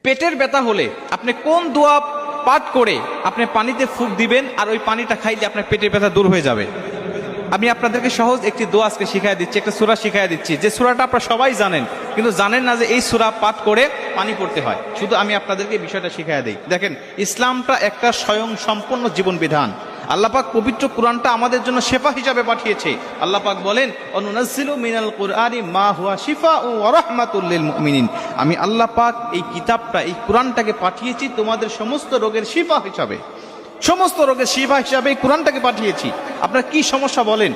পেটের ব্যথা হলে আপনি কোন দোয়া পাঠ করে আপনি পানিতে ফুঁক দিবেন আর ওই পানিটা খাইলে আপনার পেটের ব্যথা দূর হয়ে যাবে। আমি আপনাদেরকে সহজ একটি দোয়া আজকে শিখাই দিচ্ছি, একটা সূরা শিখাই দিচ্ছি, যে সূরাটা আপনারা সবাই জানেন কিন্তু জানেন না যে এই সূরা পাঠ করে পানি পড়তে হয়। শুধু আমি আপনাদেরকে বিষয়টা শিখাই দিই। দেখেন, ইসলামটা একটা স্বয়ং সম্পূর্ণ জীবন বিধান। আল্লাহ পাক পবিত্র কোরআনটা আমাদের জন্য শেফা হিসাবে পাঠিয়েছে। আল্লাহ পাক বলেন, অনুনাজ্জিলু মিনাল কুরআনি মা হুয়া শিফাউ ওয়া রাহমাতুল লিল মুমিনিন। আমি আল্লাহ পাক এই কিতাবটা, এই কোরআনটাকে পাঠিয়েছি তোমাদের সমস্ত রোগের শিফা হিসাবে, সমস্ত রোগের শিফা হিসাবে এই কোরআনটাকে পাঠিয়েছি। আপনার কি সমস্যা বলেন,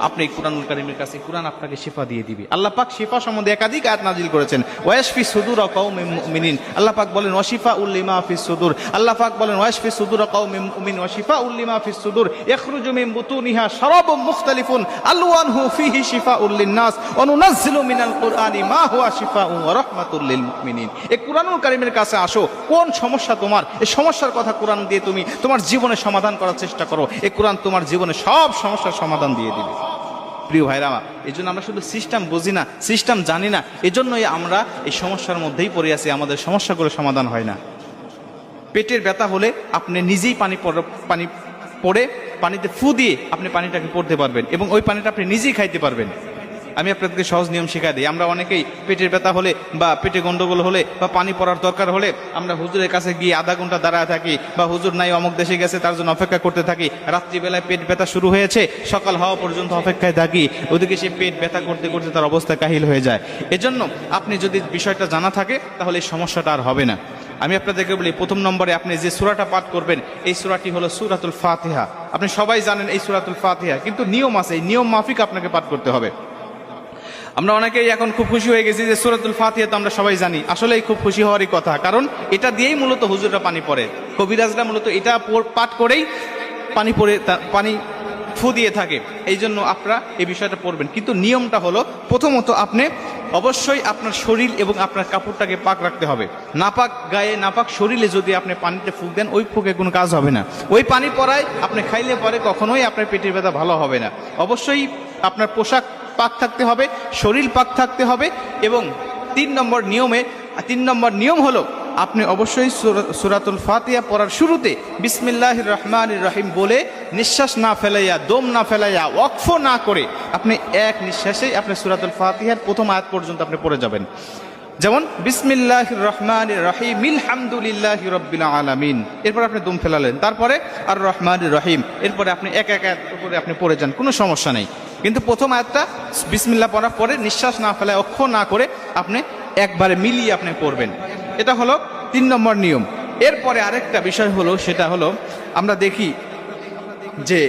আপনি কোরআনুল কারীমের কাছে কোরআন আপনাকে শিফা দিয়ে দিবে। আল্লাহ পাক শিফা সম্বন্ধে একাধিক আয়াত নাজিল করেছেন। ওয়াশফি সুদুর কওমিল মুমিনিন, আল্লাহ পাক বলেন ওয়াশিফাউল লিমা ফিস সুদুর। আল্লাহ পাক বলেন ওয়াশফি সুদুর কওমিল মুমিনিন ওয়াশিফাউল লিমা ফিস সুদুর ইখরুজু মিন বুতুনিহা শারাবুম মুখতালিফুন আলওয়ানহু ফিহি শিফাউল লিন-নাস ওয়া নুনাজ্জিলু মিনাল কুরআনি মা হুয়া শিফাউ ওয়া রাহমাতুল লিল মুমিনিন। এই কোরআনুল কারীমের কাছে আসো, কোন সমস্যা তোমার, এই সমস্যার কথা কোরআন দিয়ে তুমি তোমার জীবনে সমাধান করার চেষ্টা করো। এই কোরআন তোমার জীবনে সব সমস্যার সমাধান দিয়ে দিবে। প্রিয় ভাইরা আমার, এই জন্য আমরা শুধু সিস্টেম বুঝি না, সিস্টেম জানি না, এজন্যই আমরা এই সমস্যার মধ্যেই পড়ে আছি, আমাদের সমস্যাগুলো সমাধান হয় না। পেটের ব্যথা হলে আপনি নিজেই পানি পড়ে পানিতে ফু দিয়ে আপনি পানিটাকে পড়তে পারবেন এবং ওই পানিটা আপনি নিজেই খাইতে পারবেন। আমি আপনাদেরকে সহজ নিয়ম শিখাই দিই। আমরা অনেকেই পেটের ব্যথা হলে বা পেটে গন্ডগোল হলে বা পানি পড়ার দরকার হলে আমরা হুজুরের কাছে গিয়ে আধা ঘন্টা দাঁড়ায় থাকি, বা হুজুর নাই অমুক দেশে গেছে তার জন্য অপেক্ষা করতে থাকি। রাত্রিবেলায় পেট ব্যথা শুরু হয়েছে, সকাল হওয়া পর্যন্ত অপেক্ষায় থাকি, ওদিকে সে পেট ব্যথা করতে করতে তার অবস্থা কাহিল হয়ে যায়। এজন্য আপনি যদি বিষয়টা জানা থাকে তাহলে এই সমস্যাটা আর হবে না। আমি আপনাদেরকে বলি, প্রথম নম্বরে আপনি যে সূরাটা পাঠ করবেন এই সূরাটি হলো সূরাতুল ফাতিহা। আপনি সবাই জানেন এই সূরাতুল ফাতিহা, কিন্তু নিয়ম আছে, এই নিয়ম মাফিক আপনাকে পাঠ করতে হবে। আমরা অনেকেই এখন খুব খুশি হয়ে গেছি যে সূরাতুল ফাতিহা তো আমরা সবাই জানি, আসলেই খুব খুশি হওয়ারই কথা, কারণ এটা দিয়েই মূলত হুজুররা পানি পড়ে, কবিরাজরা মূলত এটা পাঠ করেই পানি ফু দিয়ে থাকে। এই জন্য আপনারা এই বিষয়টা পড়বেন, কিন্তু নিয়মটা হলো প্রথমত আপনি অবশ্যই আপনার শরীর এবং আপনার কাপড়টাকে পাক রাখতে হবে। নাপাক গায়ে নাপাক শরীরে যদি আপনি পানিতে ফুঁক দেন, ওই ফুঁকে কোনো কাজ হবে না। ওই পানি পড়ায় আপনি খাইলে পরে কখনোই আপনার পেটের ব্যথা ভালো হবে না। অবশ্যই আপনার পোশাক পাক থাকতে হবে, শরীর পাক থাকতে হবে। এবং তিন নম্বর নিয়ম হলো আপনি অবশ্যই সূরাতুল ফাতিহা পড়ার শুরুতে বিসমিল্লাহির রহমানির রহিম বলে নিঃশ্বাস না ফেলাইয়া, দম না ফেলাইয়া, ওয়াকফ না করে আপনি এক নিঃশ্বাসেই আপনি সূরাতুল ফাতিহার প্রথম আয়াত পর্যন্ত আপনি পড়ে যাবেন। যেমন বিসমিল্লাহির রহমানির রহিম আলহামদুলিল্লাহি রাব্বিল আলামিন, এরপর আপনি দম ফেলালেন, তারপরে আর রহমানির রহিম, এরপরে আপনি এক এক আয়াত করে আপনি পড়ে যান, কোনো সমস্যা নেই। কিন্তু প্রথম আয়াতটা বিসমিল্লাহ পড়ার পরে নিঃশ্বাস না ফেলায়, অক্ষ না করে আপনি একবারে মিলিয়ে আপনি পড়বেন। এটা হলো 3 নম্বর নিয়ম। এরপরে আরেকটা বিষয় হলো, সেটা হলো আমরা দেখি যে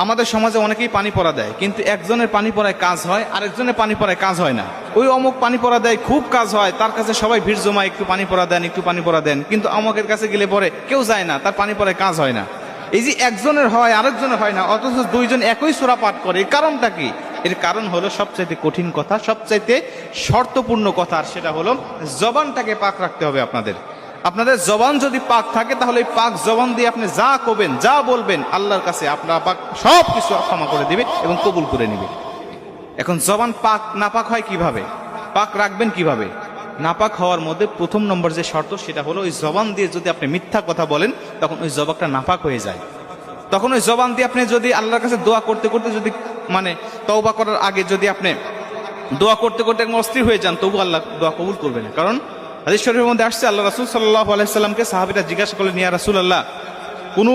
আমাদের সমাজে অনেকেই পানি পড়া দেয়, কিন্তু একজনের পানি পড়ায় কাজ হয়, আরেকজনের পানি পড়ায় কাজ হয় না। ওই অমুক পানি পড়া দেয়, খুব কাজ হয়, তার কাছে সবাই ভিড় জমায়, একটু পানি পড়া দেন, একটু পানি পড়া দেন, কিন্তু অমুকের কাছে গেলে পরে কেউ যায় না, তার পানি পড়ায় কাজ হয় না। এই যে একজনের হয় আরেকজনের হয় না, অথচ দুইজন একই সূরা পাঠ করে, এর কারণটা কি? এর কারণ হলো সবচাইতে কঠিন কথা, সবচাইতে শর্তপূর্ণ কথা, আর সেটা হলো জবানটাকে পাক রাখতে হবে। আপনাদের জবান যদি পাক থাকে তাহলে এই পাক জবান দিয়ে আপনি যা করবেন, যা বলবেন, আল্লাহর কাছে আপনার পাক সব কিছু ক্ষমা করে দিবে এবং কবুল করে নেবে। এখন জবান পাক নাপাক হয় কিভাবে, পাক রাখবেন কিভাবে? নাপাক হওয়ার মধ্যে প্রথম নম্বর যে শর্ত, সেটা হলো ওই জবান দিয়ে যদি আপনি মিথ্যা কথা বলেন তখন ওই জবানটা নাপাক হয়ে যায়। তখন ওই জবান দিয়ে আপনি যদি আল্লাহর কাছে দোয়া করতে করতে, যদি মানে তওবা করার আগে যদি আপনি দোয়া করতে করতে একদম অস্থির হয়ে যান, তবু আল্লাহ দোয়া কবুল করবে না। কারণ হাদিস শরীফের মধ্যে আসছে, আল্লাহ রাসূল সাল্লাল্লাহু আলাইহি সাল্লামকে সাহাবীরা জিজ্ঞাসা করলেন, ইয়া রাসূলুল্লাহ, কোনো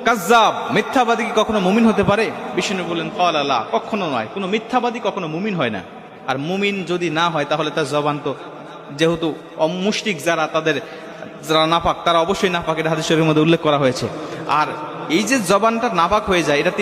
কাযযাব মিথ্যাবাদী কি কখনো মুমিন হতে পারে? বিষ্ণু বললেন, ক্বালা লা, কখনো নয়, কোনো মিথ্যাবাদী কখনো মুমিন হয় না। আর মুমিন যদি না হয় তাহলে তার জবান তো, যেহেতু মুশরিক যারা নাপাক, তারা অবশ্যই নাপাক, এটা হাদিস শরীফের মধ্যে উল্লেখ করা হয়েছে। আর এই যে জবানটা নাপাক হয়ে যায়, এটা